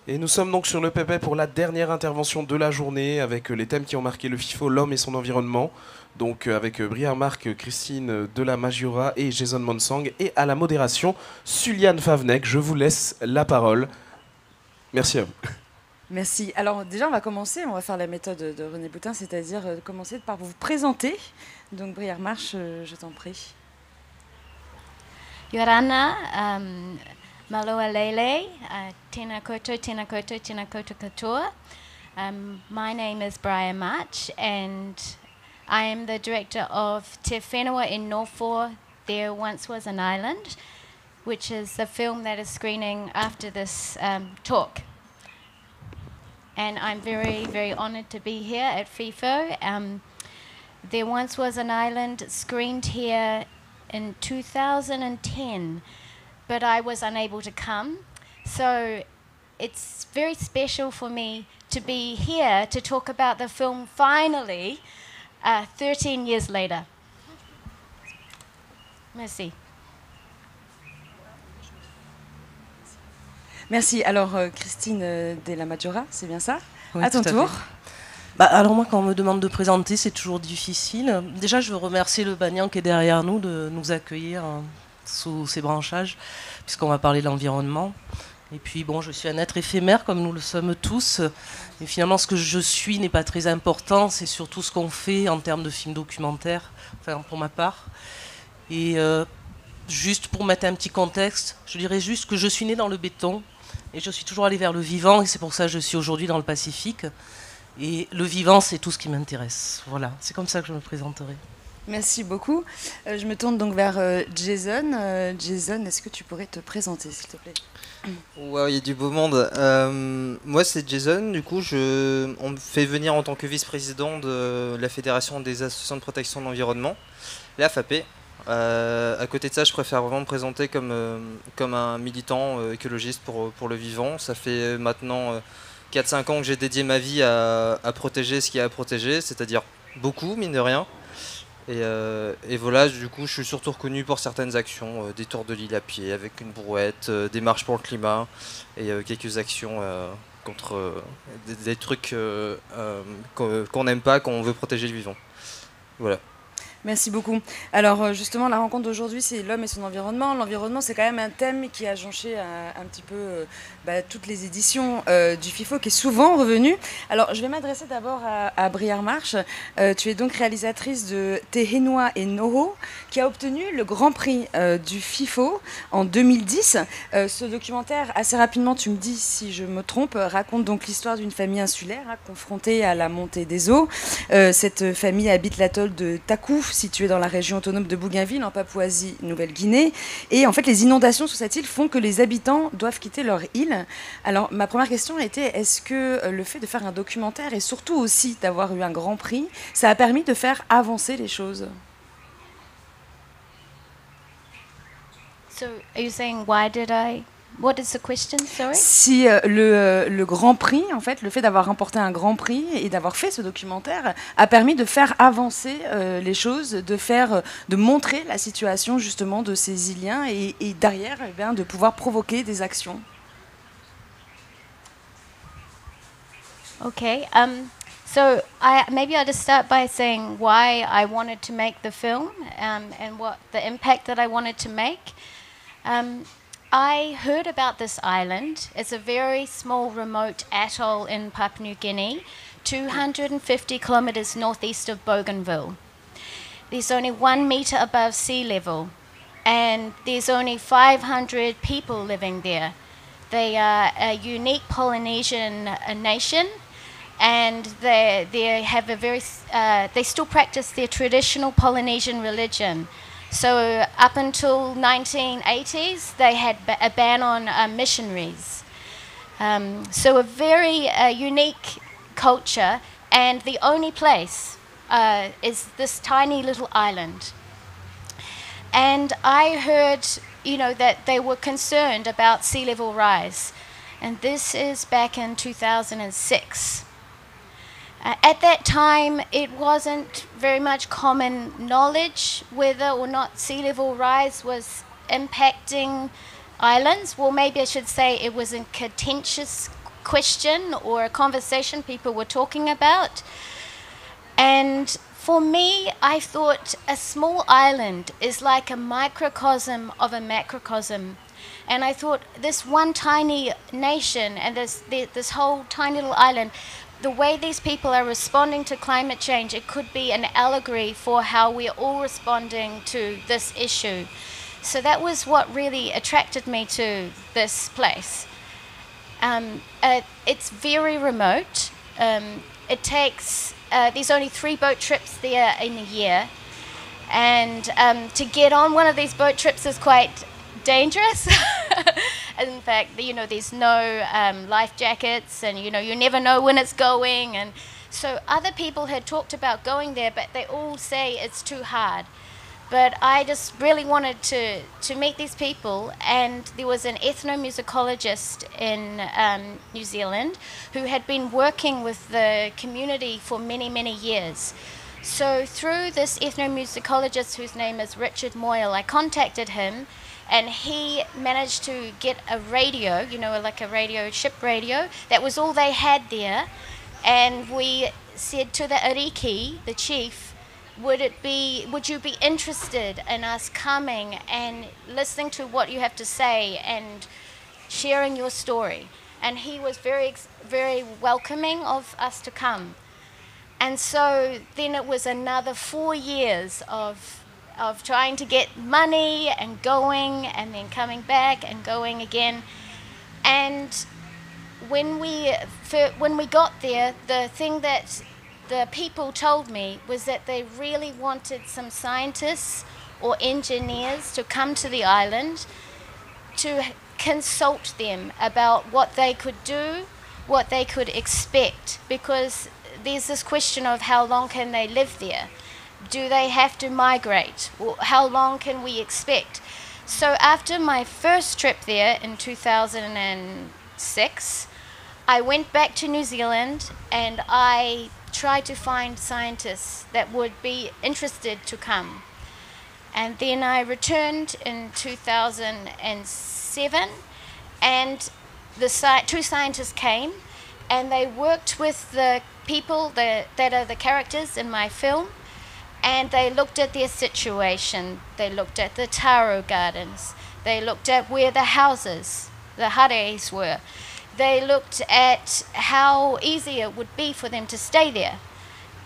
Et nous sommes donc sur le PEPE pour la dernière intervention de la journée avec les thèmes qui ont marqué le FIFO, l'homme et son environnement. Donc avec Briard Marc, Christine de la Majura et Jason Monsang. Et à la modération, Suliane Favnek. Je vous laisse la parole. Merci à vous. Merci. Alors déjà, on va commencer, on va faire la méthode de René Boutin, c'est-à-dire commencer par vous présenter. Donc Briard March, je t'en prie. Yorana, Maloa Lele, tēnā koutou, tēnā koutou, tēnā koutou katoa. My name is Brian March, and I am the director of Te Whenua in Norfolk, There Once Was an Island, which is the film that is screening after this talk. And I'm very, very honoured to be here at FIFO. There Once Was an Island screened here in 2010, but I was unable to come. So it's very special for me to be here to talk about the film finally, 13 years later. Merci. Merci. Alors, Christine de la Majora, c'est bien ça? Oui, à ton tour. Alors moi, quand on me demande de présenter, c'est toujours difficile. Déjà, je veux remercier le Banyan qui est derrière nous de nous accueillir sous ses branchages, puisqu'on va parler de l'environnement. Et puis, bon, je suis un être éphémère, comme nous le sommes tous. Et finalement, ce que je suis n'est pas très important. C'est surtout ce qu'on fait en termes de films documentaires, enfin, pour ma part. Et juste pour mettre un petit contexte, je dirais juste que je suis née dans le béton. Et je suis toujours allée vers le vivant, et c'est pour ça que je suis aujourd'hui dans le Pacifique. Et le vivant, c'est tout ce qui m'intéresse. Voilà, c'est comme ça que je me présenterai. Merci beaucoup. Je me tourne donc vers Jason. Jason, est-ce que tu pourrais te présenter, s'il te plaît? Wow, il y a du beau monde. Moi, c'est Jason. Du coup, on me fait venir en tant que vice-président de la Fédération des associations de protection de l'environnement, la FAP. À côté de ça, je préfère vraiment me présenter comme un militant écologiste pour le vivant. Ça fait maintenant 4-5 ans que j'ai dédié ma vie à protéger ce qu'il y a à protéger, c'est-à-dire beaucoup, mine de rien. Et voilà, du coup, je suis surtout reconnu pour certaines actions, des tours de l'île à pied avec une brouette, des marches pour le climat et quelques actions contre des trucs qu'on n'aime pas quand on veut protéger le vivant. Voilà. Merci beaucoup. Alors justement, la rencontre d'aujourd'hui, c'est l'homme et son environnement. L'environnement, c'est quand même un thème qui a jonché un petit peu toutes les éditions du FIFO, qui est souvent revenu. Alors, je vais m'adresser d'abord à Briard March. Tu es donc réalisatrice de Te Whenua e Noho, qui a obtenu le Grand Prix du FIFO en 2010. Ce documentaire, assez rapidement, tu me dis si je me trompe, raconte donc l'histoire d'une famille insulaire confrontée à la montée des eaux. Cette famille habite l'atoll de Taku, situé dans la région autonome de Bougainville, en Papouasie-Nouvelle-Guinée. Et en fait, les inondations sur cette île font que les habitants doivent quitter leur île. Alors, ma première question était, est-ce que le fait de faire un documentaire et surtout aussi d'avoir eu un grand prix, ça a permis de faire avancer les choses? So, are you saying why did I... What is the question, sorry? Si le Grand Prix, en fait, le fait d'avoir remporté un Grand Prix et d'avoir fait ce documentaire a permis de faire avancer les choses, de montrer la situation justement de ces Iliens et derrière, eh bien, de pouvoir provoquer des actions. Okay, so maybe I'll just start by saying why I wanted to make the film and what the impact that I wanted to make. I heard about this island. It's a very small, remote atoll in Papua New Guinea, 250 kilometers northeast of Bougainville. There's only 1 meter above sea level, and there's only 500 people living there. They are a unique Polynesian nation, and they have a very they still practice their traditional Polynesian religion. So up until 1980s, they had a ban on missionaries. So a very unique culture, and the only place is this tiny little island. And I heard, that they were concerned about sea level rise, and this is back in 2006. At that time, it wasn't very much common knowledge whether or not sea level rise was impacting islands. Well, maybe I should say it was a contentious question or a conversation people were talking about. And for me, I thought a small island is like a microcosm of a macrocosm. And I thought this one tiny nation and this whole tiny little island, the way these people are responding to climate change, it could be an allegory for how we're all responding to this issue. So that was what really attracted me to this place. It's very remote. It takes, there's only 3 boat trips there in a year. And to get on one of these boat trips is quite dangerous. In fact, you know, there's no life jackets, and you know, you never know when it's going. And so other people had talked about going there, but they all say it's too hard. But I just really wanted to meet these people, and there was an ethnomusicologist in New Zealand who had been working with the community for many, many years. So through this ethnomusicologist, whose name is Richard Moyle, I contacted him, and he managed to get a radio, you know, like a radio, ship radio. That was all they had there. And we said to the Ariki, the chief, would you be interested in us coming and listening to what you have to say and sharing your story? And he was very, very welcoming of us to come. And so then it was another 4 years of trying to get money and going and then coming back and going again. And when we got there, the thing that the people told me was that they really wanted some scientists or engineers to come to the island to consult them about what they could do, what they could expect, because there's this question of how long can they live there? Do they have to migrate? How long can we expect? So after my first trip there in 2006, I went back to New Zealand and I tried to find scientists that would be interested to come. And then I returned in 2007, and the 2 scientists came, and they worked with the people that are the characters in my film. And they looked at their situation. They looked at the taro gardens. They looked at where the houses, the hareis were. They looked at how easy it would be for them to stay there.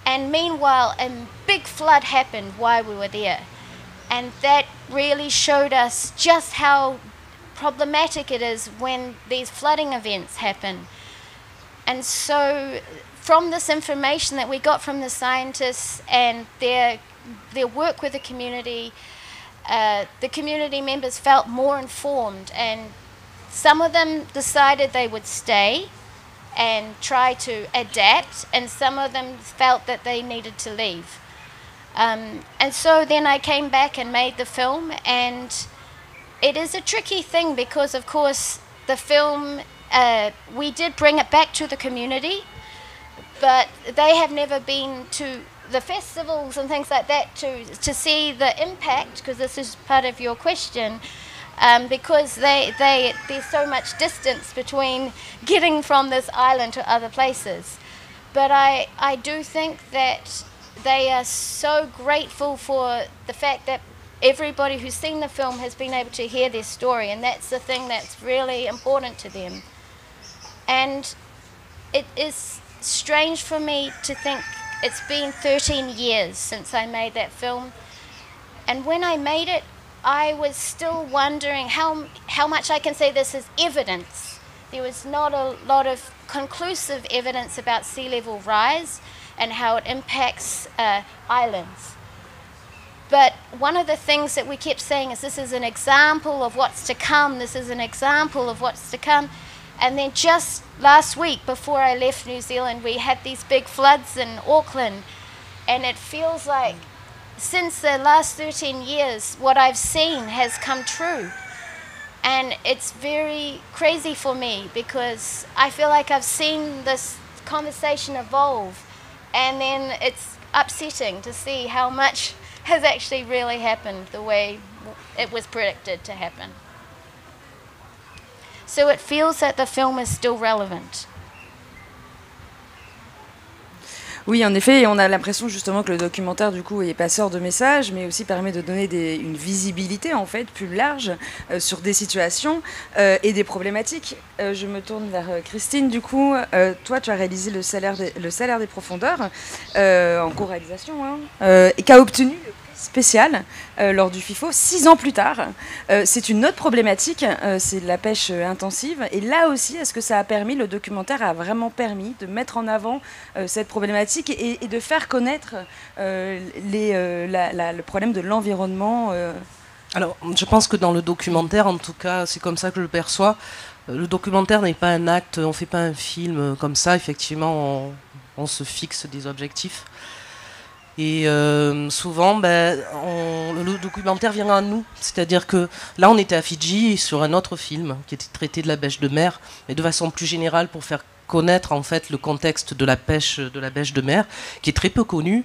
And meanwhile, a big flood happened while we were there. And that really showed us just how problematic it is when these flooding events happen. And so from this information that we got from the scientists and their work with the community members felt more informed, and some of them decided they would stay and try to adapt, and some of them felt that they needed to leave. And so then I came back and made the film, and it is a tricky thing because, of course, the film, we did bring it back to the community, but they have never been to the festivals and things like that to see the impact, because this is part of your question, because there's so much distance between getting from this island to other places. But I do think that they are so grateful for the fact that everybody who's seen the film has been able to hear their story, and that's the thing that's really important to them. And it is strange for me to think it's been 13 years since I made that film, and when I made it, I was still wondering how much I can say this is evidence. There was not a lot of conclusive evidence about sea level rise and how it impacts islands. But one of the things that we kept saying is this is an example of what's to come, this is an example of what's to come. And then just last week, before I left New Zealand, we had these big floods in Auckland. And it feels like since the last 13 years, what I've seen has come true. And it's very crazy for me because I feel like I've seen this conversation evolve. And then it's upsetting to see how much has actually really happened the way it was predicted to happen. So it feels that the film is still relevant. Oui, en effet, on a l'impression justement que le documentaire du coup est passeur de messages, mais aussi permet de donner une visibilité en fait plus large sur des situations et des problématiques. Je me tourne vers Christine. Du coup, toi, tu as réalisé le salaire des profondeurs en co-réalisation, hein, et qui a obtenu le prix spécial lors du FIFO 6 ans plus tard. C'est une autre problématique, c'est la pêche intensive. Et là aussi, est-ce que ça a permis, le documentaire a vraiment permis de mettre en avant cette problématique et de faire connaître le problème de l'environnement Alors, je pense que dans le documentaire, en tout cas, c'est comme ça que je le perçois. Le documentaire n'est pas un acte, on ne fait pas un film comme ça. Effectivement, on se fixe des objectifs. Et souvent, le documentaire vient à nous. C'est-à-dire que là, on était à Fidji sur un autre film qui était traité de la pêche de mer, mais de façon plus générale pour faire connaître en fait le contexte de la pêche de mer, qui est très peu connu.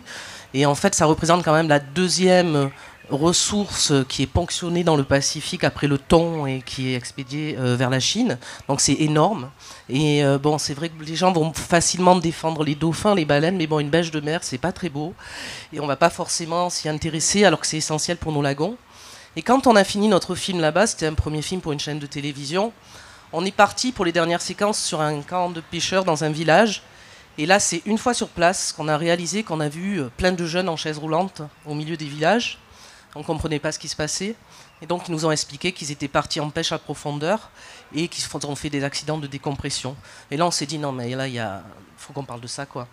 Et en fait, ça représente quand même la deuxième ressource qui est ponctionnée dans le Pacifique après le thon et qui est expédiée vers la Chine. Donc c'est énorme. Et bon, c'est vrai que les gens vont facilement défendre les dauphins, les baleines, mais bon, une bêche de mer, c'est pas très beau. Et on va pas forcément s'y intéresser alors que c'est essentiel pour nos lagons. Et quand on a fini notre film là-bas, c'était un premier film pour une chaîne de télévision, on est parti pour les dernières séquences sur un camp de pêcheurs dans un village. Et là, c'est une fois sur place qu'on a réalisé qu'on a vu plein de jeunes en chaise roulante au milieu des villages. On ne comprenait pas ce qui se passait. Et donc, ils nous ont expliqué qu'ils étaient partis en pêche à profondeur et qu'ils ont fait des accidents de décompression. Et là, on s'est dit, non, mais là, il faut qu'on parle de ça, quoi.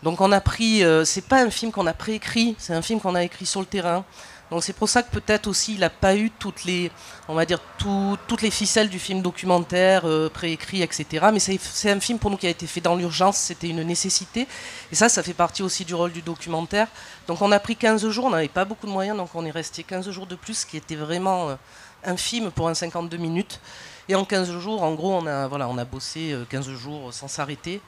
Donc, on a pris... c'est pas un film qu'on a préécrit, c'est un film qu'on a écrit sur le terrain. Donc, c'est pour ça que peut-être aussi, il n'a pas eu toutes les ficelles du film documentaire, préécrit, etc. Mais c'est un film pour nous qui a été fait dans l'urgence, c'était une nécessité. Et ça fait partie aussi du rôle du documentaire. Donc on a pris 15 jours, on n'avait pas beaucoup de moyens, donc on est resté 15 jours de plus, ce qui était vraiment infime pour un 52 minutes. Et en 15 jours, en gros, on a bossé 15 jours sans s'arrêter.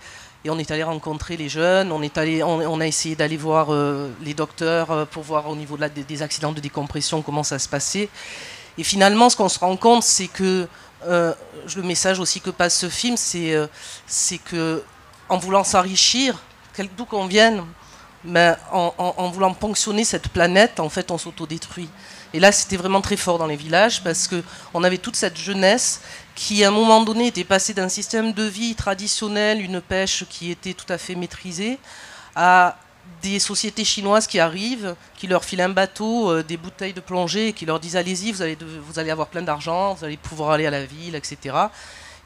Et on est allé rencontrer les jeunes, on a essayé d'aller voir les docteurs pour voir au niveau des accidents de décompression comment ça se passait. Et finalement, ce qu'on se rend compte, c'est que le message aussi que passe ce film, c'est que en voulant s'enrichir, d'où qu'on vienne, mais en voulant ponctionner cette planète, en fait, on s'autodétruit. Et là, c'était vraiment très fort dans les villages parce qu'on avait toute cette jeunesse qui, à un moment donné, était passée d'un système de vie traditionnel, une pêche qui était tout à fait maîtrisée, à des sociétés chinoises qui arrivent, qui leur filent un bateau, des bouteilles de plongée, et qui leur disent allez-y, vous allez avoir plein d'argent, vous allez pouvoir aller à la ville, etc.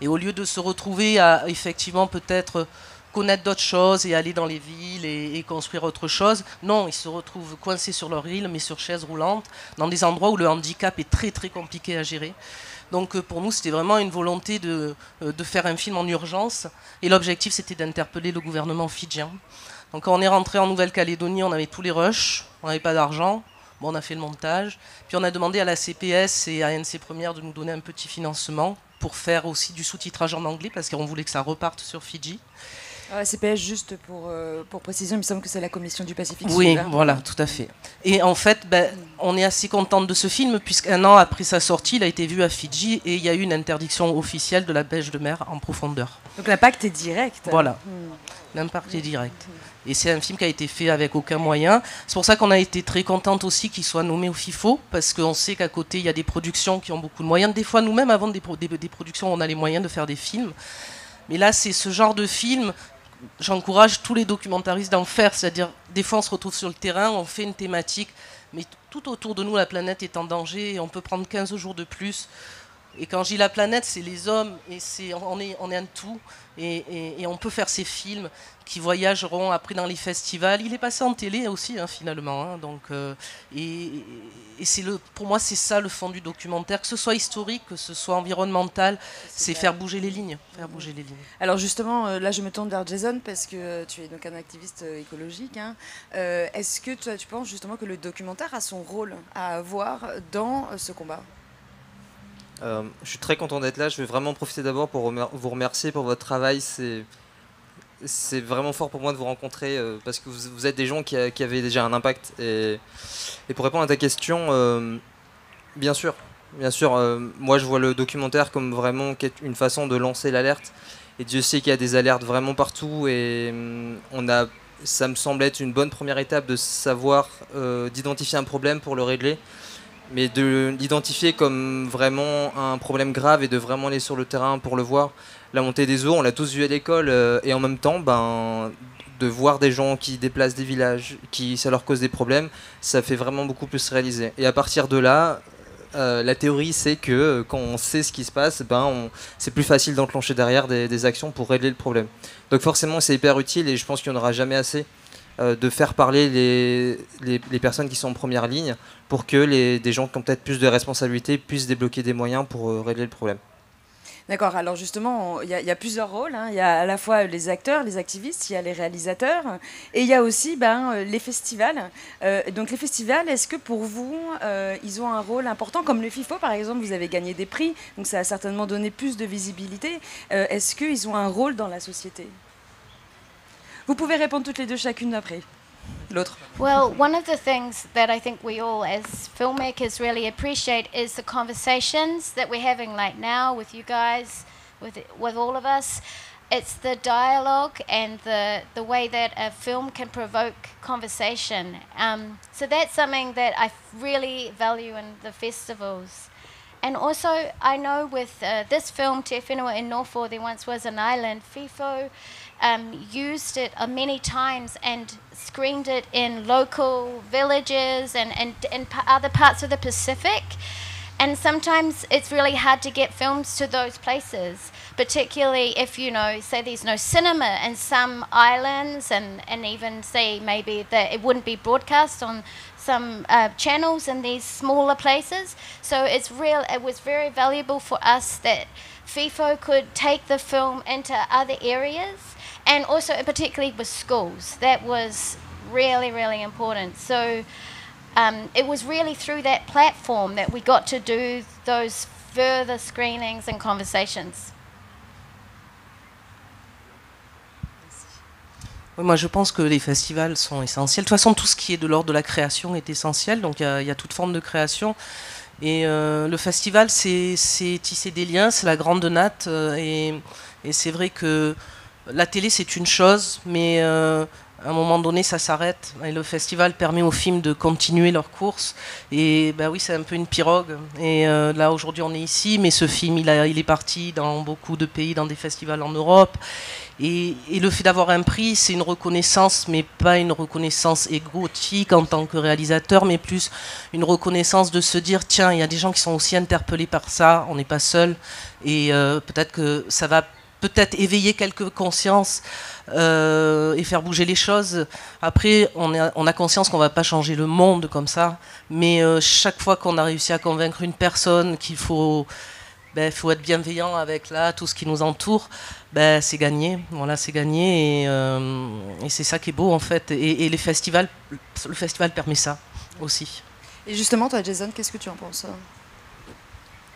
Et au lieu de se retrouver à effectivement peut-être connaître d'autres choses et aller dans les villes et construire autre chose, non, ils se retrouvent coincés sur leur île, mais sur chaise roulante, dans des endroits où le handicap est très très compliqué à gérer. Donc pour nous, c'était vraiment une volonté de faire un film en urgence. Et l'objectif, c'était d'interpeller le gouvernement fidjien. Donc quand on est rentré en Nouvelle-Calédonie, on avait tous les rushs, on n'avait pas d'argent. Bon, on a fait le montage. Puis on a demandé à la CPS et à ANC Première de nous donner un petit financement pour faire aussi du sous-titrage en anglais, parce qu'on voulait que ça reparte sur Fidji. La CPS, juste pour précision, il me semble que c'est la Commission du Pacifique Sud. Oui, voilà, tout à fait. Et en fait, on est assez contente de ce film, puisqu'un an après sa sortie, il a été vu à Fidji et il y a eu une interdiction officielle de la pêche de mer en profondeur. Donc l'impact est direct. Voilà, l'impact est direct. Et c'est un film qui a été fait avec aucun moyen. C'est pour ça qu'on a été très contente aussi qu'il soit nommé au FIFO, parce qu'on sait qu'à côté, il y a des productions qui ont beaucoup de moyens. Des fois, nous-mêmes, avant des productions, on a les moyens de faire des films. Mais là, c'est ce genre de film... J'encourage tous les documentaristes d'en faire, c'est-à-dire des fois on se retrouve sur le terrain, on fait une thématique, mais tout autour de nous la planète est en danger et on peut prendre 15 jours de plus. Et quand je dis la planète, c'est les hommes, et on est un tout, et on peut faire ces films qui voyageront après dans les festivals. Il est passé en télé aussi, finalement. Hein, donc, et pour moi, c'est ça le fond du documentaire, que ce soit historique, que ce soit environnemental, c'est faire bouger les lignes. Alors justement, là je me tourne vers Jason, parce que tu es donc un activiste écologique. Hein. Est-ce que tu penses justement que le documentaire a son rôle à avoir dans ce combat ? Je suis très content d'être là. Je vais vraiment profiter d'abord pour vous remercier pour votre travail. C'est vraiment fort pour moi de vous rencontrer parce que vous êtes des gens qui avaient déjà un impact. Et pour répondre à ta question, bien sûr, Bien sûr, moi je vois le documentaire comme vraiment une façon de lancer l'alerte. Et Dieu sait qu'il y a des alertes vraiment partout. Et ça me semble être une bonne première étape de savoir, d'identifier un problème pour le régler. Mais de l'identifier comme vraiment un problème grave et de vraiment aller sur le terrain pour le voir. La montée des eaux, on l'a tous vu à l'école. Et en même temps, de voir des gens qui déplacent des villages, qui ça leur cause des problèmes, ça fait vraiment beaucoup plus réaliser. Et à partir de là, la théorie c'est que quand on sait ce qui se passe, c'est plus facile d'enclencher derrière des actions pour régler le problème. Donc forcément c'est hyper utile et je pense qu'il n'y en aura jamais assez de faire parler les personnes qui sont en première ligne pour que des gens qui ont peut-être plus de responsabilités puissent débloquer des moyens pour régler le problème. D'accord, alors justement, il y a plusieurs rôles, hein. Il y a à la fois les acteurs, les activistes, il y a les réalisateurs, et il y a aussi les festivals. Donc les festivals, est-ce que pour vous, ils ont un rôle important, comme le FIFO par exemple, vous avez gagné des prix, donc ça a certainement donné plus de visibilité. Est-ce qu'ils ont un rôle dans la société? Vous pouvez répondre toutes les deux, chacune après l'autre. Well, one of the things that I think we all as filmmakers really appreciate is the conversations that we're having like now with you guys, with all of us. It's the dialogue and the way that a film can provoke conversation. So that's something that I really value in the festivals. And also, I know with this film, Te Whenua in Norfolk, There Once Was an Island, FIFO used it many times and screened it in local villages and other parts of the Pacific. And sometimes it's really hard to get films to those places, particularly if, say there's no cinema in some islands and even say maybe that it wouldn't be broadcast on some channels in these smaller places. So it was very valuable for us that FIFO could take the film into other areas, and also particularly with schools. That was really, really important. So it was really through that platform that we got to do those further screenings and conversations. Oui, moi, je pense que les festivals sont essentiels. De toute façon, tout ce qui est de l'ordre de la création est essentiel. Donc, il y a toute forme de création. Et le festival, c'est tisser des liens, c'est la grande natte. Et c'est vrai que la télé, c'est une chose, mais à un moment donné, ça s'arrête. Et le festival permet aux films de continuer leur course. Et oui, c'est un peu une pirogue. Et là, aujourd'hui, on est ici, mais ce film, il est parti dans beaucoup de pays, dans des festivals en Europe. Et le fait d'avoir un prix, c'est une reconnaissance, mais pas une reconnaissance égotique en tant que réalisateur, mais plus une reconnaissance de se dire, tiens, il y a des gens qui sont aussi interpellés par ça, on n'est pas seul. Et peut-être que ça va peut-être éveiller quelques consciences et faire bouger les choses. Après, on a conscience qu'on ne va pas changer le monde comme ça, mais chaque fois qu'on a réussi à convaincre une personne qu'il faut être bienveillant avec tout ce qui nous entoure, c'est gagné. Voilà, c'est gagné et c'est ça qui est beau en fait. Et le festival permet ça aussi. Et justement, toi, Jason, qu'est-ce que tu en penses?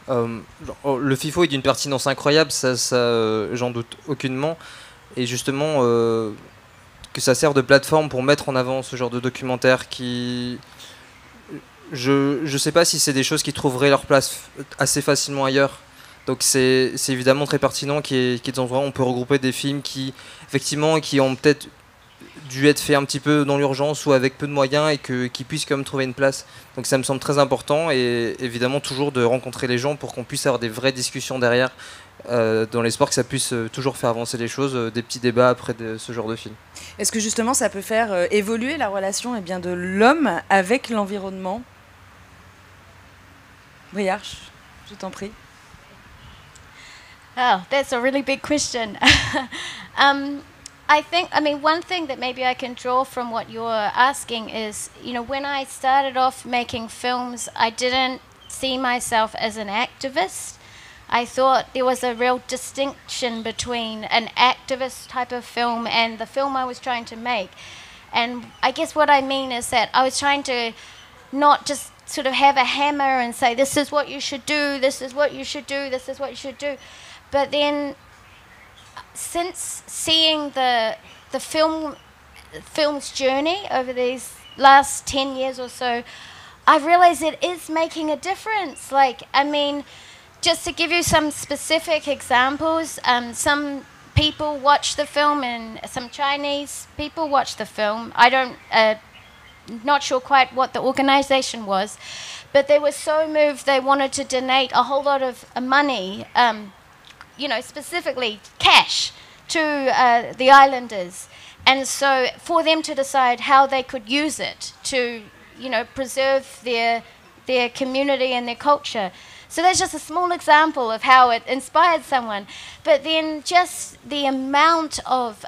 Le FIFO est d'une pertinence incroyable, ça j'en doute aucunement. Et justement, que ça sert de plateforme pour mettre en avant ce genre de documentaire qui... Je sais pas si c'est des choses qui trouveraient leur place assez facilement ailleurs. Donc c'est évidemment très pertinent qu'il y ait des endroits où on peut regrouper des films qui, effectivement, qui ont peut-être dû être faits un petit peu dans l'urgence ou avec peu de moyens et qui puissent quand même trouver une place. Donc ça me semble très important et évidemment toujours de rencontrer les gens pour qu'on puisse avoir des vraies discussions derrière dans l'espoir que ça puisse toujours faire avancer les choses, des petits débats après ce genre de film. Est-ce que justement ça peut faire évoluer la relation de l'homme avec l'environnement? Briard, je t'en prie. Oh, that's a really big question. One thing that maybe I can draw from what you're asking is, when I started off making films, I didn't see myself as an activist. I thought there was a real distinction between an activist type of film and the film I was trying to make. And I guess what I mean is that I was trying to not just sort of have a hammer and say, this is what you should do, this is what you should do, this is what you should do. But then, since seeing the film's journey over these last 10 years or so, I realized it is making a difference. Like, I mean, just to give you some specific examples, some people watch the film, and some Chinese people watch the film. I don't, not sure quite what the organization was, but they were so moved they wanted to donate a whole lot of money, you know, specifically cash, to the islanders. And so for them to decide how they could use it to, you know, preserve their community and their culture. So that's just a small example of how it inspired someone. But then just the amount of,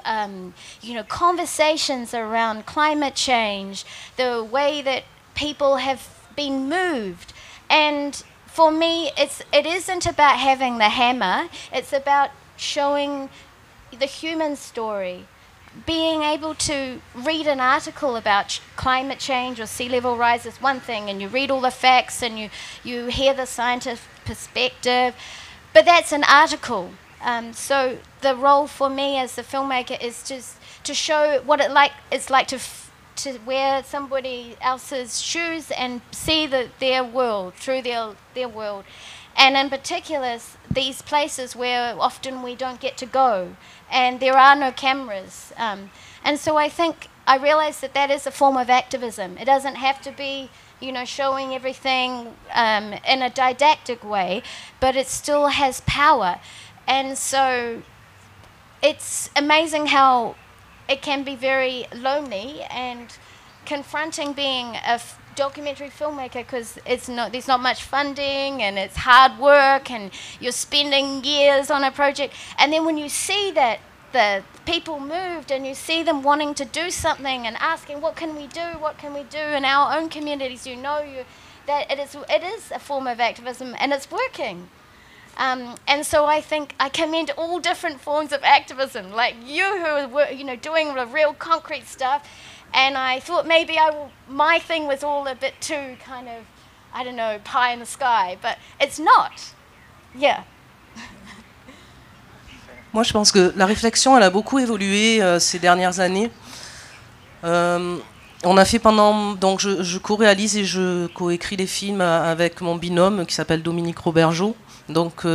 you know, conversations around climate change, the way that people have been moved. And for me, it isn't about having the hammer. It's about showing the human story. Being able to read an article about climate change or sea level rise is one thing, and you read all the facts and you hear the scientific perspective, but that's an article. So the role for me as a filmmaker is just to show what it's like to wear somebody else's shoes and see their world through their world, and in particular these places where often we don't get to go and there are no cameras. And so I think I realized that is a form of activism. It doesn't have to be, you know, showing everything in a didactic way, but it still has power. And so it's amazing how it can be very lonely and confronting being a documentary filmmaker, because there's not much funding and it's hard work and you're spending years on a project, and then when you see that the people moved and you see them wanting to do something and asking what can we do in our own communities, you know that it is a form of activism and it's working. And so I think I commend all different forms of activism, like you who are, you know, doing the real concrete stuff. And I thought maybe my thing was all a bit too kind of, I don't know, pie in the sky, but it's not. Yeah. Moi, je pense que la réflexion, elle a beaucoup évolué ces dernières années. On a fait donc je co-réalise et je co-écris les films avec mon binôme qui s'appelle Dominique Robergeau. Donc,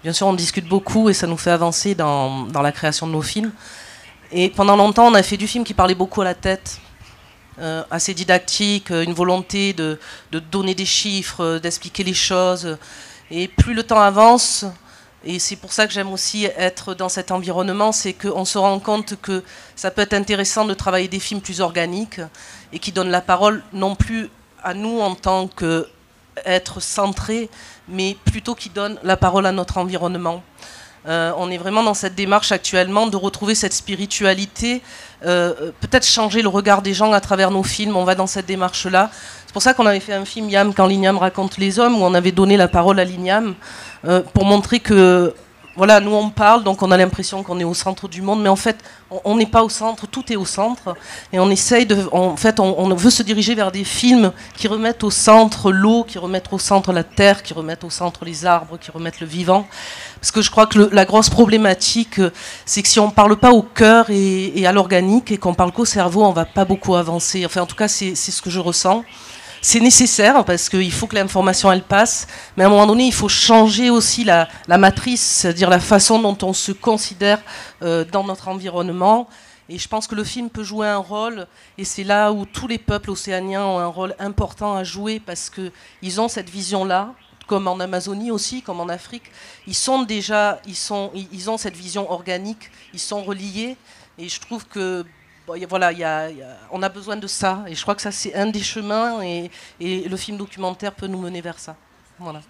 bien sûr, on discute beaucoup et ça nous fait avancer dans la création de nos films. Et pendant longtemps, on a fait du film qui parlait beaucoup à la tête, assez didactique, une volonté de donner des chiffres, d'expliquer les choses. Et plus le temps avance, et c'est pour ça que j'aime aussi être dans cet environnement, c'est qu'on se rend compte que ça peut être intéressant de travailler des films plus organiques et qui donnent la parole non plus à nous en tant qu'être centrés, mais plutôt qui donnent la parole à notre environnement. On est vraiment dans cette démarche actuellement de retrouver cette spiritualité, peut-être changer le regard des gens à travers nos films. On va dans cette démarche-là. C'est pour ça qu'on avait fait un film Yam quand l'Igname raconte les hommes, où on avait donné la parole à l'Igname pour montrer que voilà, nous on parle, donc on a l'impression qu'on est au centre du monde, mais en fait on n'est pas au centre, tout est au centre, et on essaye on veut se diriger vers des films qui remettent au centre l'eau, qui remettent au centre la terre, qui remettent au centre les arbres, qui remettent le vivant, parce que je crois que la grosse problématique, c'est que si on ne parle pas au cœur et à l'organique, et qu'on parle qu'au cerveau, on ne va pas beaucoup avancer. Enfin, en tout cas, c'est ce que je ressens. C'est nécessaire parce qu'il faut que l'information elle passe, mais à un moment donné il faut changer aussi la matrice, c'est-à-dire la façon dont on se considère dans notre environnement. Et je pense que le film peut jouer un rôle, et c'est là où tous les peuples océaniens ont un rôle important à jouer, parce qu'ils ont cette vision-là, comme en Amazonie aussi, comme en Afrique. Ils ont cette vision organique, ils sont reliés, et je trouve que voilà, on a besoin de ça, et je crois que ça c'est un des chemins, et le film documentaire peut nous mener vers ça. Voilà.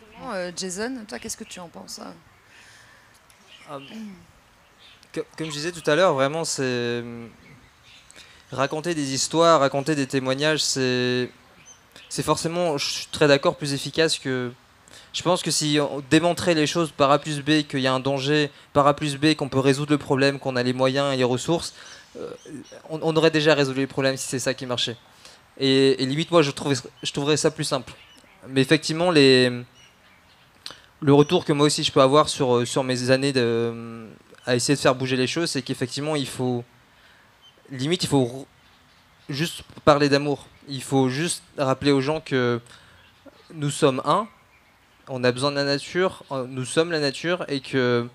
Jason, toi qu'est-ce que tu en penses? Comme je disais tout à l'heure, vraiment c'est raconter des histoires, raconter des témoignages, c'est forcément, je suis très d'accord, plus efficace que... Je pense que si on démontrait les choses par A plus B, qu'il y a un danger, par A plus B, qu'on peut résoudre le problème, qu'on a les moyens et les ressources, on aurait déjà résolu le problème si c'est ça qui marchait. Et limite, moi, je trouverais ça plus simple. Mais effectivement, le retour que moi aussi je peux avoir sur mes années à essayer de faire bouger les choses, c'est qu'effectivement, il faut juste parler d'amour. Il faut juste rappeler aux gens que nous sommes un, on a besoin de la nature, nous sommes la nature, et que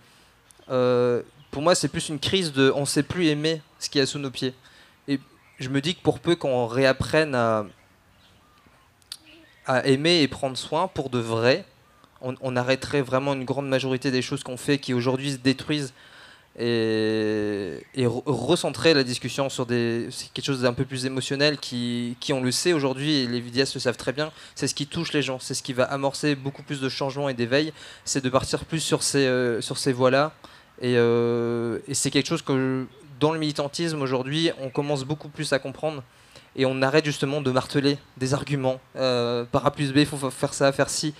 pour moi c'est plus une crise de on sait plus aimer ce qu'il y a sous nos pieds. Et je me dis que pour peu qu'on réapprenne à aimer et prendre soin pour de vrai, on arrêterait vraiment une grande majorité des choses qu'on fait qui aujourd'hui se détruisent, et recentrer la discussion sur c'est quelque chose d'un peu plus émotionnel qui on le sait aujourd'hui, et les vidéastes le savent très bien, c'est ce qui touche les gens, c'est ce qui va amorcer beaucoup plus de changements et d'éveil, c'est de partir plus sur ces voies-là, et c'est quelque chose que dans le militantisme aujourd'hui on commence beaucoup plus à comprendre, et on arrête justement de marteler des arguments par A plus B, il faut faire ça, faire ci,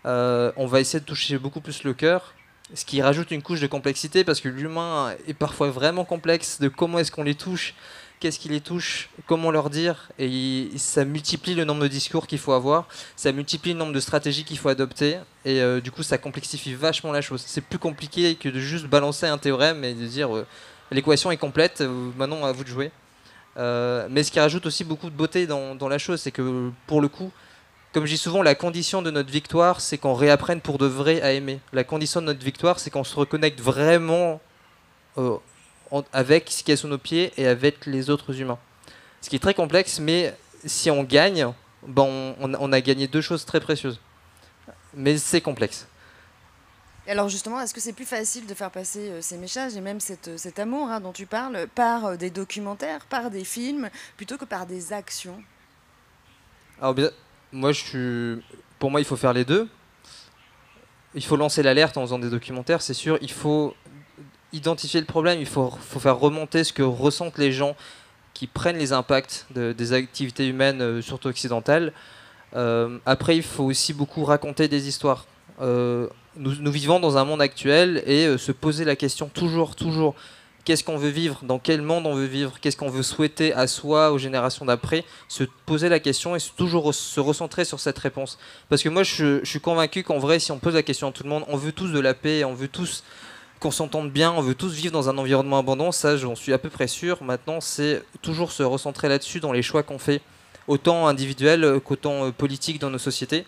on va essayer de toucher beaucoup plus le cœur, ce qui rajoute une couche de complexité, parce que l'humain est parfois vraiment complexe, de comment est-ce qu'on les touche, qu'est-ce qui les touche, comment leur dire, et ça multiplie le nombre de discours qu'il faut avoir, ça multiplie le nombre de stratégies qu'il faut adopter, et du coup ça complexifie vachement la chose. C'est plus compliqué que de juste balancer un théorème et de dire l'équation est complète, maintenant à vous de jouer. Mais ce qui rajoute aussi beaucoup de beauté dans la chose, c'est que pour le coup, comme je dis souvent, la condition de notre victoire, c'est qu'on réapprenne pour de vrai à aimer. La condition de notre victoire, c'est qu'on se reconnecte vraiment avec ce qui est sous nos pieds et avec les autres humains. Ce qui est très complexe, mais si on gagne, ben on a gagné deux choses très précieuses. Mais c'est complexe. Et alors justement, est-ce que c'est plus facile de faire passer ces messages et même cet amour dont tu parles par des documentaires, par des films, plutôt que par des actions? Alors bien, pour moi, il faut faire les deux. Il faut lancer l'alerte en faisant des documentaires, c'est sûr. Il faut identifier le problème, il faut faire remonter ce que ressentent les gens qui prennent les impacts des activités humaines, surtout occidentales. Après, il faut aussi beaucoup raconter des histoires. Nous vivons dans un monde actuel, et se poser la question toujours, qu'est-ce qu'on veut vivre, dans quel monde on veut vivre, qu'est-ce qu'on veut souhaiter à soi, aux générations d'après, se poser la question et toujours se recentrer sur cette réponse. Parce que moi je suis convaincu qu'en vrai, si on pose la question à tout le monde, on veut tous de la paix, on veut tous qu'on s'entende bien, on veut tous vivre dans un environnement abondant, ça j'en suis à peu près sûr. Maintenant, c'est toujours se recentrer là-dessus dans les choix qu'on fait, autant individuels qu'autant politiques dans nos sociétés.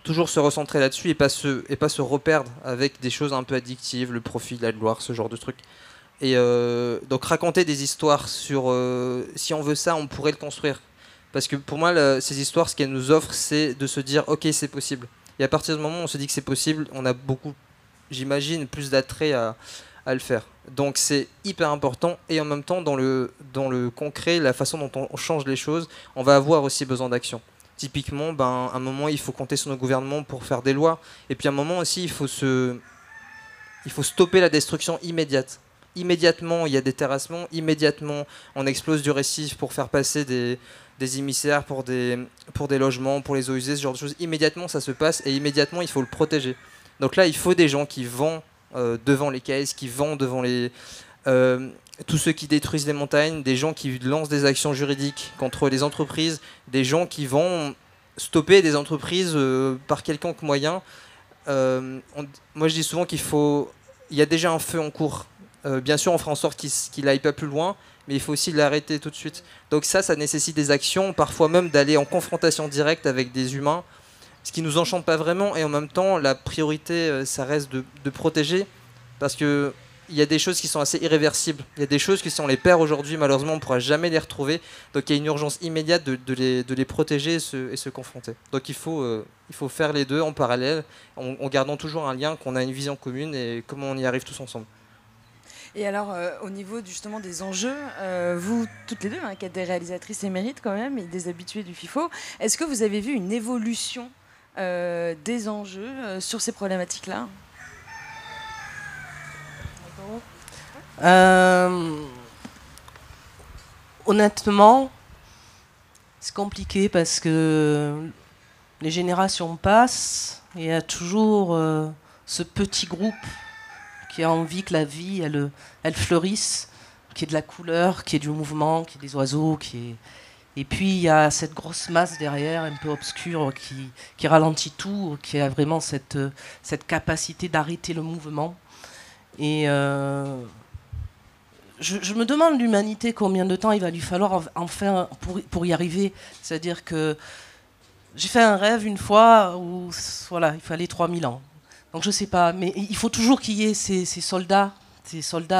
Toujours se recentrer là-dessus et pas se reperdre avec des choses un peu addictives, le profit, la gloire, ce genre de trucs. Et donc raconter des histoires sur si on veut ça, on pourrait le construire. Parce que pour moi, ces histoires, ce qu'elles nous offrent, c'est de se dire ok, c'est possible. Et à partir du moment où on se dit que c'est possible, on a beaucoup, j'imagine, plus d'attrait à le faire. Donc c'est hyper important, et en même temps dans le concret, la façon dont on change les choses, on va avoir aussi besoin d'action. Typiquement, à un moment, il faut compter sur nos gouvernements pour faire des lois. Et puis à un moment aussi, il faut stopper la destruction immédiate. Immédiatement, il y a des terrassements. Immédiatement, on explose du récif pour faire passer des émissaires pour des logements, pour les eaux usées, ce genre de choses. Immédiatement, ça se passe, et immédiatement, il faut le protéger. Donc là, il faut des gens qui vont devant les caisses, qui vont devant tous ceux qui détruisent les montagnes, des gens qui lancent des actions juridiques contre les entreprises, des gens qui vont stopper des entreprises par quelconque moyen. Moi je dis souvent il y a déjà un feu en cours. Bien sûr on fera en sorte qu'il n'aille pas plus loin, mais il faut aussi l'arrêter tout de suite. Donc ça nécessite des actions, parfois même d'aller en confrontation directe avec des humains, ce qui nous enchante pas vraiment, et en même temps la priorité ça reste de protéger, parce que il y a des choses qui sont assez irréversibles. Il y a des choses que si on les perd aujourd'hui, malheureusement, on ne pourra jamais les retrouver. Donc il y a une urgence immédiate de les protéger et se confronter. Donc il faut faire les deux en parallèle, en gardant toujours un lien, qu'on a une vision commune et comment on y arrive tous ensemble. Et alors, au niveau justement des enjeux, vous, toutes les deux, qui êtes des réalisatrices émérites quand même, et des habituées du FIFO, est-ce que vous avez vu une évolution des enjeux sur ces problématiques-là ? Honnêtement, c'est compliqué parce que les générations passent et il y a toujours ce petit groupe qui a envie que la vie elle fleurisse, qu'il y ait de la couleur, qu'il y ait du mouvement, qu'il y ait des oiseaux, et puis il y a cette grosse masse derrière, un peu obscure, qui ralentit tout, qui a vraiment cette capacité d'arrêter le mouvement. Et je me demande l'humanité combien de temps il va lui falloir enfin pour y arriver. C'est-à-dire que j'ai fait un rêve une fois où voilà, il fallait 3000 ans. Donc je sais pas, mais il faut toujours qu'il y ait ces soldats,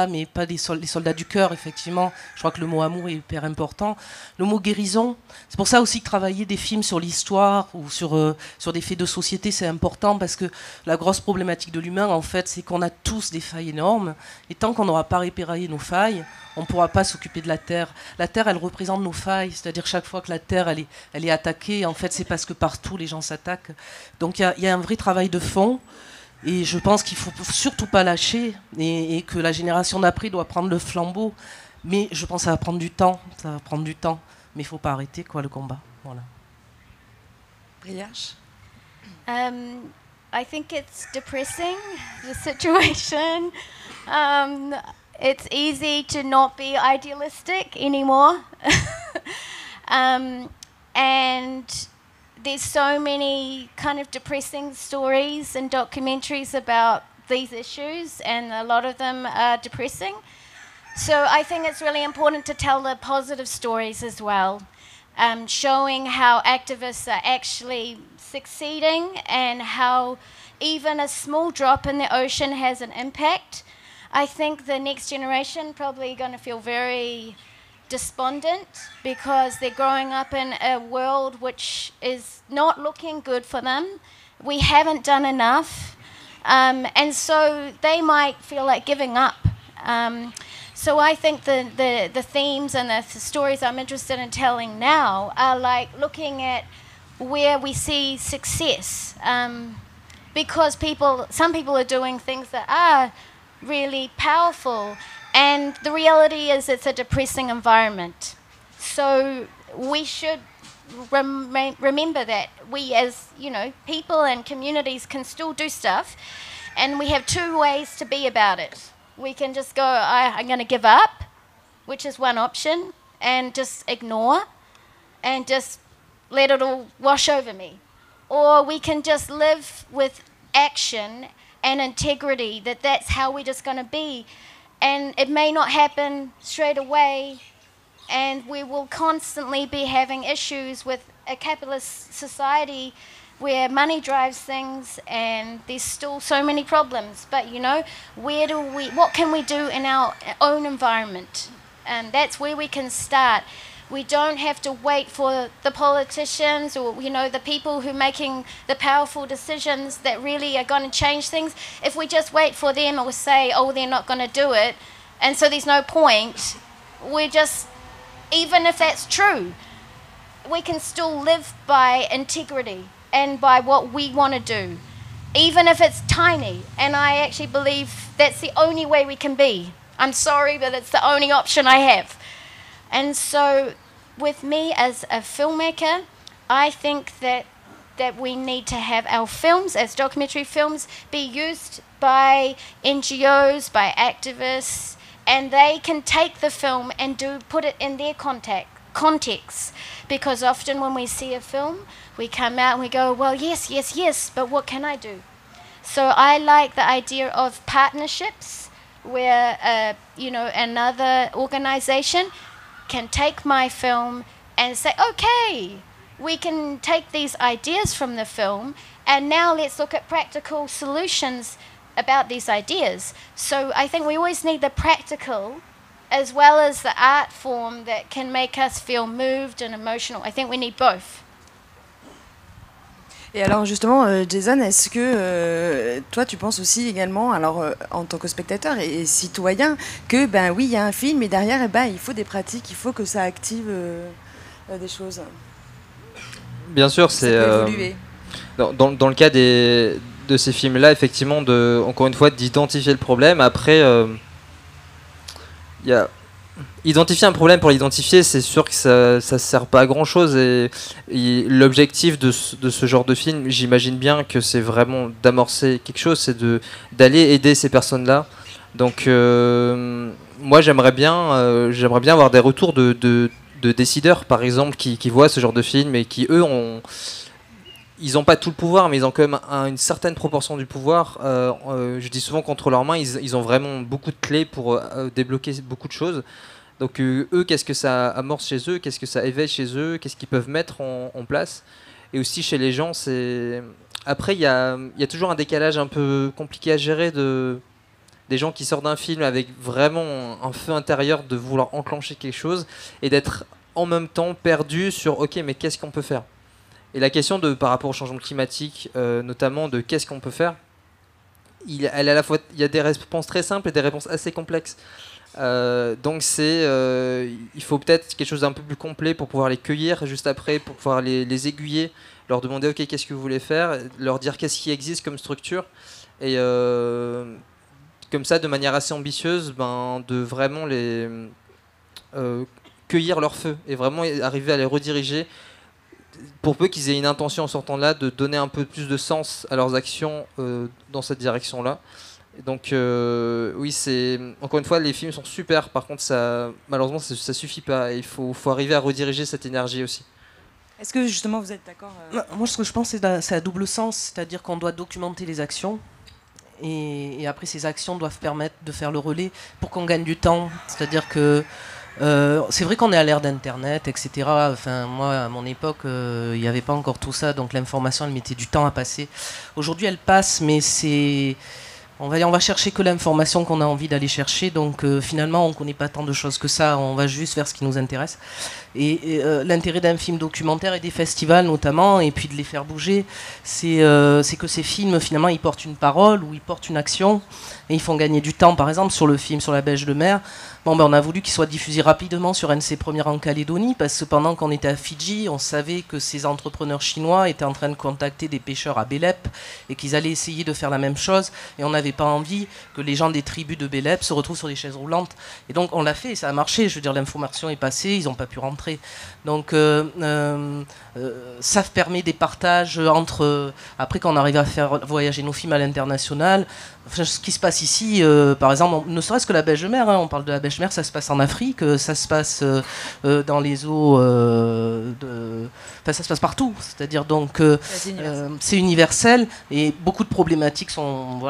mais pas les soldats du cœur, effectivement. Je crois que le mot amour est hyper important. Le mot guérison, c'est pour ça aussi que travailler des films sur l'histoire ou sur des faits de société, c'est important, parce que la grosse problématique de l'humain, en fait, c'est qu'on a tous des failles énormes. Et tant qu'on n'aura pas réparé nos failles, on ne pourra pas s'occuper de la Terre. La Terre, elle représente nos failles, c'est-à-dire chaque fois que la Terre, elle est attaquée, en fait, c'est parce que partout, les gens s'attaquent. Donc il y a un vrai travail de fond. Et je pense qu'il ne faut surtout pas lâcher et que la génération d'après doit prendre le flambeau. Mais je pense que ça va prendre du temps. Mais il ne faut pas arrêter le combat. Voilà. Briache. I think it's depressing, the situation. It's easy to not be idealistic anymore. And there's so many kind of depressing stories and documentaries about these issues, and a lot of them are depressing. So I think it's really important to tell the positive stories as well, showing how activists are actually succeeding and how even a small drop in the ocean has an impact. I think the next generation probably going to feel very despondent because they're growing up in a world which is not looking good for them. We haven't done enough, and so they might feel like giving up. So I think the themes and the stories I'm interested in telling now are like looking at where we see success, because some people are doing things that are really powerful. And the reality is it's a depressing environment. So we should remember that we as, people and communities can still do stuff. And we have two ways to be about it. We can just go, I'm going to give up, which is one option, and just ignore and just let it all wash over me. Or we can just live with action and integrity, that's how we're just going to be. And it may not happen straight away, and we will constantly be having issues with a capitalist society where money drives things, and there's still so many problems. But what can we do in our own environment? And that's where we can start. We don't have to wait for the politicians or, the people who are making the powerful decisions that really are going to change things. If we just wait for them or say, oh, they're not going to do it, and so there's no point, even if that's true, we can still live by integrity and by what we want to do, even if it's tiny. And I actually believe that's the only way we can be. I'm sorry, but it's the only option I have. And so with me as a filmmaker, I think that we need to have our films, as documentary films, be used by NGOs, by activists, and they can take the film and put it in their context. Because often when we see a film, we come out and we go, well, yes, but what can I do? So I like the idea of partnerships where, another organization can take my film and say, okay, we can take these ideas from the film and now let's look at practical solutions about these ideas. So I think we always need the practical as well as the art form that can make us feel moved and emotional. I think we need both. Et alors justement, Jason, est-ce que toi tu penses aussi également, alors en tant que spectateur et citoyen, que oui, il y a un film et derrière il faut des pratiques, il faut que ça active des choses. Bien sûr, c'est dans le cas de ces films-là, effectivement, encore une fois, d'identifier le problème. Après, il y a identifier un problème pour l'identifier, c'est sûr que ça sert pas à grand chose, et l'objectif de ce genre de film, j'imagine bien que c'est vraiment d'amorcer quelque chose, c'est d'aller aider ces personnes-là. Donc moi j'aimerais bien avoir des retours de décideurs par exemple qui voient ce genre de film et qui eux ils n'ont pas tout le pouvoir, mais ils ont quand même une certaine proportion du pouvoir. Je dis souvent qu'entre leurs mains, ils ont vraiment beaucoup de clés pour débloquer beaucoup de choses. Donc eux, qu'est-ce que ça amorce chez eux, qu'est-ce que ça éveille chez eux, qu'est-ce qu'ils peuvent mettre en place. Et aussi chez les gens, c'est... Après, il y a toujours un décalage un peu compliqué à gérer des gens qui sortent d'un film avec vraiment un feu intérieur de vouloir enclencher quelque chose et d'être en même temps perdu sur « Ok, mais qu'est-ce qu'on peut faire ?» Et la question par rapport au changement climatique, notamment de qu'est-ce qu'on peut faire, il y a des réponses très simples et des réponses assez complexes. Donc il faut peut-être quelque chose d'un peu plus complet pour pouvoir les cueillir juste après, pour pouvoir les aiguiller, leur demander ok, qu'est-ce que vous voulez faire, leur dire qu'est-ce qui existe comme structure, et comme ça de manière assez ambitieuse, de vraiment les cueillir leur feu et vraiment arriver à les rediriger, pour peu qu'ils aient une intention en sortant de là, de donner un peu plus de sens à leurs actions dans cette direction-là. Donc oui, encore une fois, les films sont super, par contre malheureusement ça suffit pas, il faut arriver à rediriger cette énergie aussi. Est-ce que justement vous êtes d'accord Moi, ce que je pense, c'est à double sens, c'est-à-dire qu'on doit documenter les actions, et après ces actions doivent permettre de faire le relais pour qu'on gagne du temps. C'est-à-dire que c'est vrai qu'on est à l'ère d'Internet, etc. Enfin, moi, à mon époque, il n'y avait pas encore tout ça, donc l'information, elle mettait du temps à passer. Aujourd'hui, elle passe, mais on va chercher que l'information qu'on a envie d'aller chercher, donc finalement on ne connaît pas tant de choses que ça, on va juste vers ce qui nous intéresse. Et l'intérêt d'un film documentaire et des festivals notamment, et puis de les faire bouger, c'est que ces films finalement ils portent une parole ou ils portent une action, et ils font gagner du temps. Par exemple sur le film sur la Bêche de mer, on a voulu qu'il soit diffusé rapidement sur NC Première en Calédonie, parce que pendant qu'on était à Fidji, on savait que ces entrepreneurs chinois étaient en train de contacter des pêcheurs à Bélep, et qu'ils allaient essayer de faire la même chose, et on n'avait pas envie que les gens des tribus de Bélep se retrouvent sur des chaises roulantes. Et donc on l'a fait, et ça a marché, je veux dire, l'information est passée, ils n'ont pas pu rentrer. Donc ça permet des partages entre... après qu'on arrive à faire voyager nos films à l'international, enfin, ce qui se passe ici, par exemple, ne serait-ce que la Bêche de mer, on parle de la Bêche de mer, ça se passe en Afrique, ça se passe dans les eaux enfin ça se passe partout, c'est-à-dire donc c'est universel, et beaucoup de problématiques sont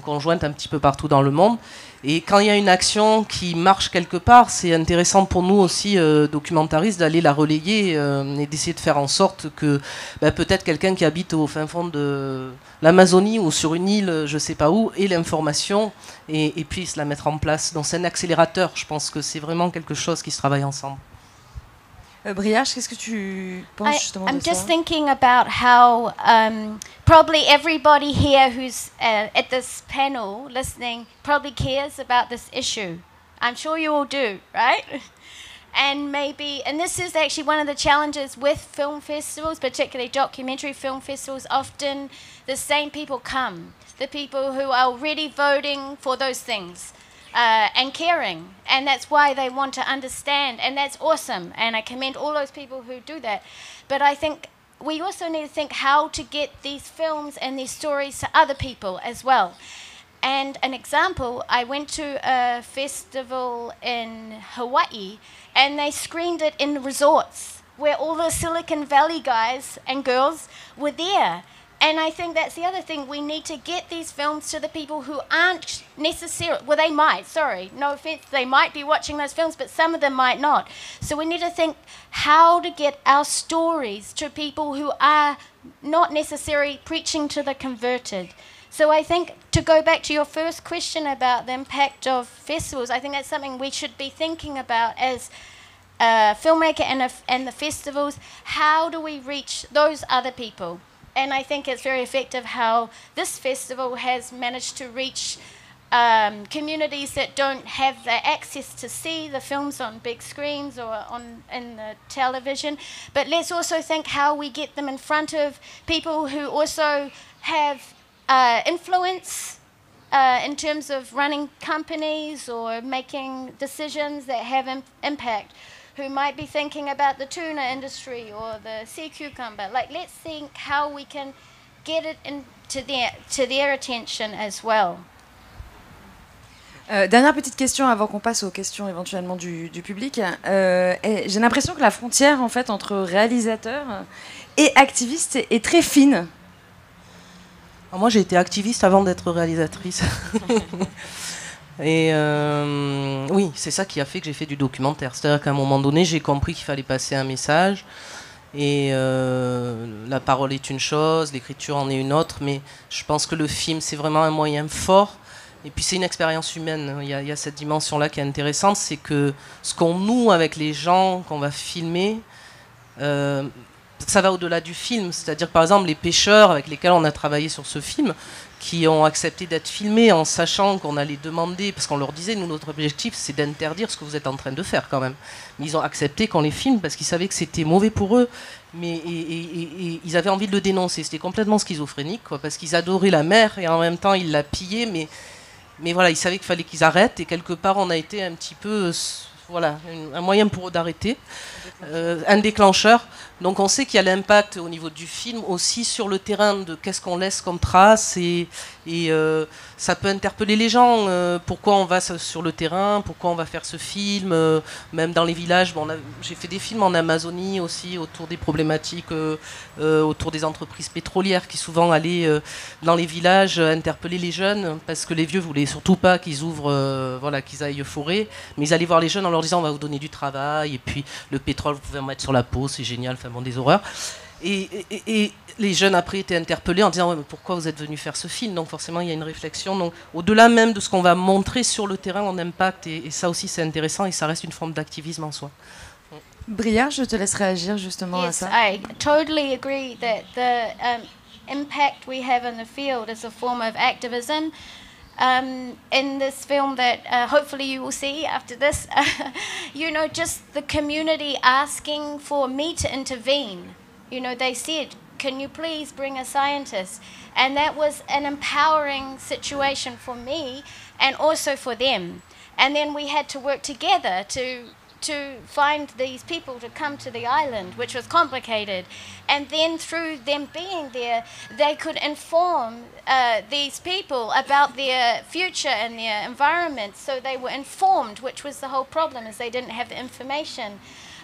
conjointes un petit peu partout dans le monde. Et quand il y a une action qui marche quelque part, c'est intéressant pour nous aussi, documentaristes, d'aller la relayer et d'essayer de faire en sorte que peut-être quelqu'un qui habite au fin fond de l'Amazonie ou sur une île, je ne sais pas où, ait l'information et puisse la mettre en place. Donc c'est un accélérateur, je pense que c'est vraiment quelque chose qui se travaille ensemble. Briage, qu'est-ce que tu penses justement de ça? I'm just thinking about how probably everybody here who's at this panel listening probably cares about this issue. I'm sure you all do, right? And this is actually one of the challenges with film festivals, particularly documentary film festivals. Often the same people come, the people who are already voting for those things. And caring, and that's why they want to understand, and that's awesome, and I commend all those people who do that. But I think we also need to think how to get these films and these stories to other people as well. And an example, I went to a festival in Hawaii, and they screened it in resorts where all the Silicon Valley guys and girls were there. And I think that's the other thing. We need to get these films to the people who aren't necessarily... Well, they might, sorry, no offense. They might be watching those films, but some of them might not. So we need to think how to get our stories to people who are not necessarily preaching to the converted. So I think, to go back to your first question about the impact of festivals, I think that's something we should be thinking about as a filmmaker and the festivals. How do we reach those other people? And I think it's very effective how this festival has managed to reach communities that don't have the access to see the films on big screens or in the television. But let's also think how we get them in front of people who also have influence in terms of running companies or making decisions that have impact, who might be thinking about the tuna industry or the sea cucumber. Like, let's think how we can get it to their attention as well. Dernière petite question avant qu'on passe aux questions éventuellement du public. J'ai l'impression que la frontière en fait entre réalisateurs et activiste et très fine. Alors moi, j'ai été activiste avant d'être réalisatrice. Et oui, c'est ça qui a fait que j'ai fait du documentaire. C'est-à-dire qu'à un moment donné, j'ai compris qu'il fallait passer un message. Et la parole est une chose, l'écriture en est une autre. Mais je pense que le film, c'est vraiment un moyen fort. Et puis c'est une expérience humaine. Il y a cette dimension-là qui est intéressante. C'est que ce qu'on noue avec les gens qu'on va filmer, ça va au-delà du film. C'est-à-dire, par exemple, les pêcheurs avec lesquels on a travaillé sur ce film, qui ont accepté d'être filmés en sachant qu'on allait demander, parce qu'on leur disait, nous, notre objectif, c'est d'interdire ce que vous êtes en train de faire quand même. Mais ils ont accepté qu'on les filme parce qu'ils savaient que c'était mauvais pour eux, mais et ils avaient envie de le dénoncer. C'était complètement schizophrénique, quoi, parce qu'ils adoraient la mer et en même temps, ils la pillaient, mais voilà, ils savaient qu'il fallait qu'ils arrêtent, et quelque part, on a été un petit peu... Voilà, un moyen pour eux d'arrêter, un déclencheur. Donc on sait qu'il y a l'impact au niveau du film aussi sur le terrain de qu'est-ce qu'on laisse comme trace, et ça peut interpeller les gens. Pourquoi on va sur le terrain, pourquoi on va faire ce film, même dans les villages. Bon, j'ai fait des films en Amazonie aussi autour des problématiques, autour des entreprises pétrolières qui souvent allaient dans les villages interpeller les jeunes, parce que les vieux voulaient surtout pas qu'ils ouvrent, voilà, qu'ils aillent forer, mais ils allaient voir les jeunes en leur disant on va vous donner du travail, et puis le pétrole vous pouvez en mettre sur la peau, c'est génial, enfin bon, des horreurs. Et les jeunes après étaient interpellés en disant ouais, mais pourquoi vous êtes venus faire ce film. Donc forcément il y a une réflexion, donc au-delà même de ce qu'on va montrer sur le terrain en impact, et ça aussi c'est intéressant, et ça reste une forme d'activisme en soi. Bria, je te laisse réagir justement à ça. I totally agree that the impact we have in the field is a form of activism. In this film that hopefully you will see after this, you know, just the community asking for me to intervene. You know, they said, can you please bring a scientist? And that was an empowering situation for me and also for them. And then we had to work together to find these people to come to the island, which was complicated. And then through them being there, they could inform these people about their future and their environment. So they were informed, which was the whole problem, is they didn't have the information.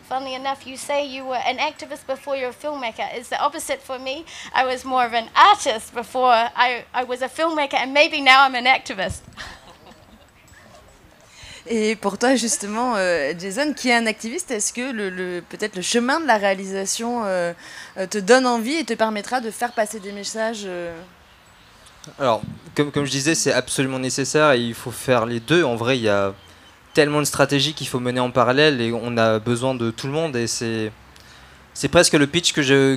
Funnily enough, you say you were an activist before you're a filmmaker. It's the opposite for me. I was more of an artist before I was a filmmaker, and maybe now I'm an activist. Et pour toi, justement, Jason, qui est un activiste, est-ce que peut-être le chemin de la réalisation te donne envie et te permettra de faire passer des messages Alors, comme je disais, c'est absolument nécessaire et il faut faire les deux. En vrai, il y a tellement de stratégies qu'il faut mener en parallèle et on a besoin de tout le monde. Et c'est presque le pitch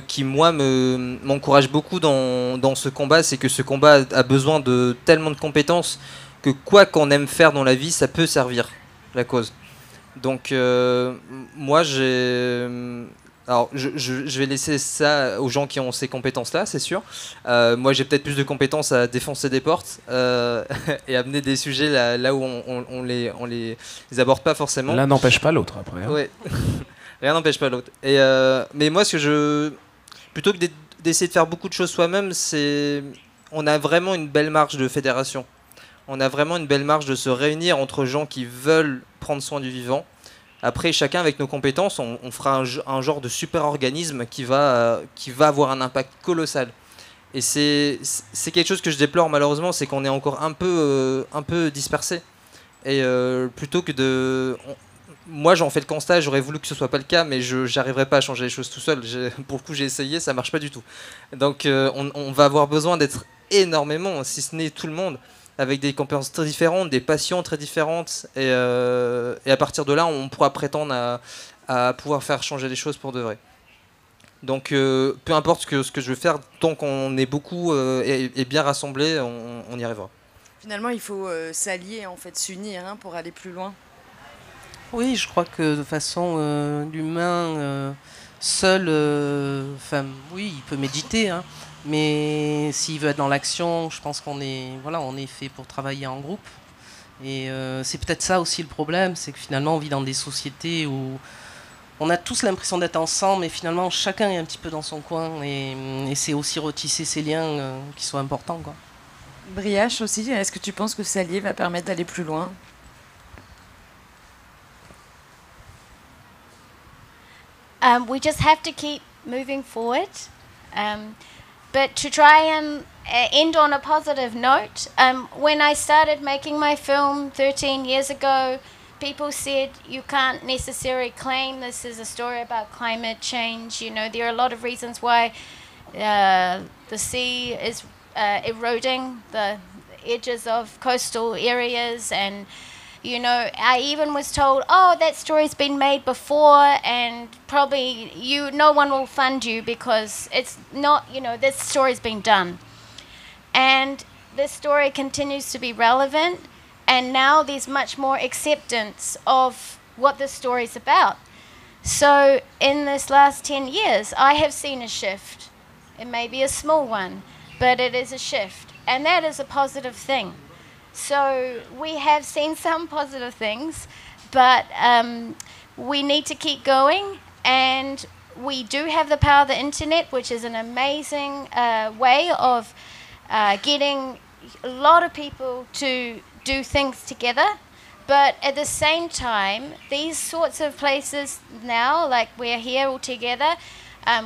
qui moi, m'encourage beaucoup dans ce combat. C'est que ce combat a besoin de tellement de compétences que quoi qu'on aime faire dans la vie, ça peut servir la cause. Donc moi, alors je vais laisser ça aux gens qui ont ces compétences-là, c'est sûr. Moi, j'ai peut-être plus de compétences à défoncer des portes et amener des sujets là où on les aborde pas forcément. L'un n'empêche pas l'autre après. Hein. Ouais. Rien n'empêche pas l'autre. Mais moi, plutôt que d'essayer de faire beaucoup de choses soi-même, on a vraiment une belle marge de fédération. On a vraiment une belle marge de se réunir entre gens qui veulent prendre soin du vivant. Après, chacun avec nos compétences, on fera un genre de super organisme qui va avoir un impact colossal. Et c'est quelque chose que je déplore malheureusement, c'est qu'on est encore un peu dispersé. Et plutôt que moi j'en fais le constat, j'aurais voulu que ce soit pas le cas, mais j'arriverai pas à changer les choses tout seul. Pour le coup j'ai essayé, ça marche pas du tout. Donc on va avoir besoin d'être énormément, si ce n'est tout le monde, avec des compétences très différentes, des passions très différentes, et à partir de là, on pourra prétendre à pouvoir faire changer les choses pour de vrai. Donc, peu importe ce que je veux faire, tant qu'on est beaucoup et bien rassemblés, on y arrivera. Finalement, il faut s'allier, en fait, s'unir pour aller plus loin. Oui, je crois que de façon l'humain seul, oui, il peut méditer, hein. Mais s'il veut être dans l'action, je pense qu'on est fait pour travailler en groupe. Et c'est peut-être ça aussi le problème, c'est que finalement on vit dans des sociétés où on a tous l'impression d'être ensemble, mais finalement chacun est un petit peu dans son coin. Et c'est aussi retisser ces liens qui sont importants, quoi. Briache aussi, est-ce que tu penses que s'allier va permettre d'aller plus loin ? We just have to keep moving forward. But to try and end on a positive note, when I started making my film 13 years ago, people said you can't necessarily claim this is a story about climate change. You know, there are a lot of reasons why the sea is eroding the edges of coastal areas, and you know, I even was told, oh, that story's been made before and probably no one will fund you because it's not, you know, this story's been done. And this story continues to be relevant, and now there's much more acceptance of what this story's about. So in this last 10 years, I have seen a shift. It may be a small one, but it is a shift, and that is a positive thing. So we have seen some positive things, but we need to keep going, and we do have the power of the internet, which is an amazing way of getting a lot of people to do things together. But at the same time, these sorts of places now, like we're here all together,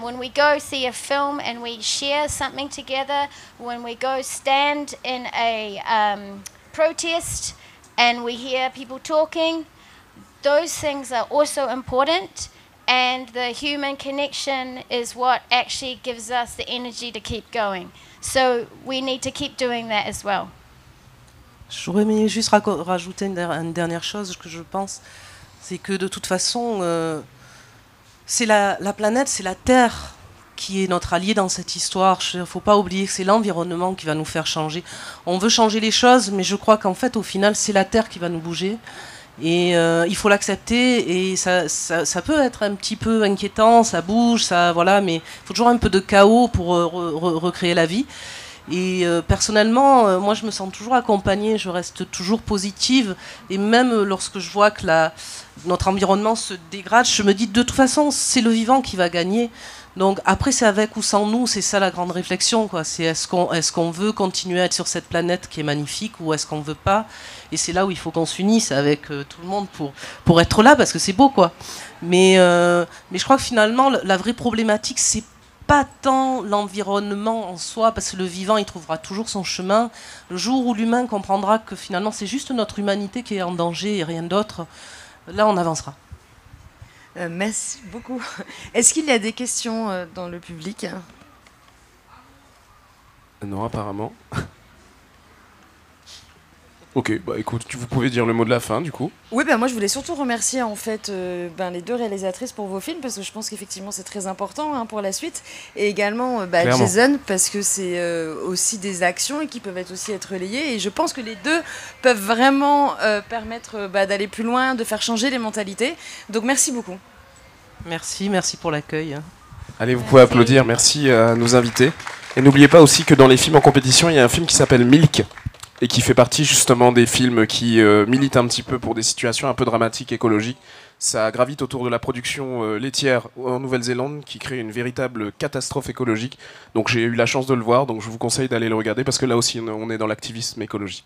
when we go see a film and we share something together, when we go stand in a protest and we hear people talking, those things are also important, and the human connection is what actually gives us the energy to keep going. So we need to keep doing that as well. J'aurais aimé juste rajouter une dernière chose que je pense, c'est que de toute façon, c'est la planète, c'est la Terre qui est notre allié dans cette histoire. Il ne faut pas oublier que c'est l'environnement qui va nous faire changer. On veut changer les choses, mais je crois qu'en fait, au final, c'est la Terre qui va nous bouger. Et il faut l'accepter, et ça peut être un petit peu inquiétant, ça bouge, ça, voilà, mais il faut toujours un peu de chaos pour recréer la vie. Et personnellement, moi je me sens toujours accompagnée, je reste toujours positive, et même lorsque je vois que notre environnement se dégrade, je me dis de toute façon c'est le vivant qui va gagner. Donc après c'est avec ou sans nous, c'est ça la grande réflexion, quoi. C'est est-ce qu'on veut continuer à être sur cette planète qui est magnifique, ou est-ce qu'on veut pas. Et c'est là où il faut qu'on s'unisse avec tout le monde pour être là, parce que c'est beau, quoi. Mais je crois que finalement la vraie problématique c'est pas tant l'environnement en soi, parce que le vivant il trouvera toujours son chemin. Le jour où l'humain comprendra que finalement c'est juste notre humanité qui est en danger et rien d'autre, là on avancera. Merci beaucoup. Est-ce qu'il y a des questions dans le public? Non, apparemment. Ok, bah écoute, vous pouvez dire le mot de la fin du coup. Oui, moi je voulais surtout remercier en fait les deux réalisatrices pour vos films, parce que je pense qu'effectivement c'est très important pour la suite, et également Jason, parce que c'est aussi des actions et qui peuvent aussi être relayées, et je pense que les deux peuvent vraiment permettre d'aller plus loin, de faire changer les mentalités. Donc merci beaucoup. Merci pour l'accueil. Allez, vous pouvez applaudir, merci à nos invités. Et n'oubliez pas aussi que dans les films en compétition, il y a un film qui s'appelle Milk, et qui fait partie justement des films qui militent un petit peu pour des situations un peu dramatiques, écologiques. Ça gravite autour de la production laitière en Nouvelle-Zélande, qui crée une véritable catastrophe écologique. Donc j'ai eu la chance de le voir, donc je vous conseille d'aller le regarder, parce que là aussi on est dans l'activisme écologique.